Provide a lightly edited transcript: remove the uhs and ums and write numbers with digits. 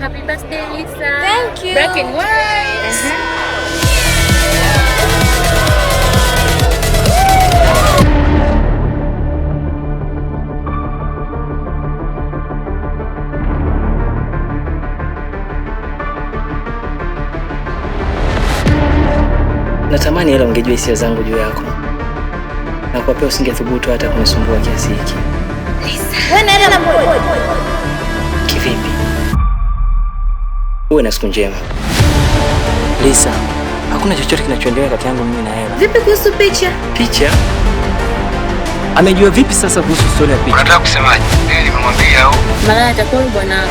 Happy birthday, Lisa. Thank you. Black and white. Natamani hilo ungejua hisia zangu juu yako. Na kwa pia usingethubutu hata kunisumbua kiasi hiki. Lisa. Wewe naenda na boy. Kivipi? Uwe na siku njema. Lisa, hakuna chochote kinachoendelea kati yangu mimi na Ella. Vipi kuhusu picha? Picha? Amejua vipi sasa kuhusu story ya picha? Unataka kusemaje? Nimemwambia au? Malaya atakuwa bwana.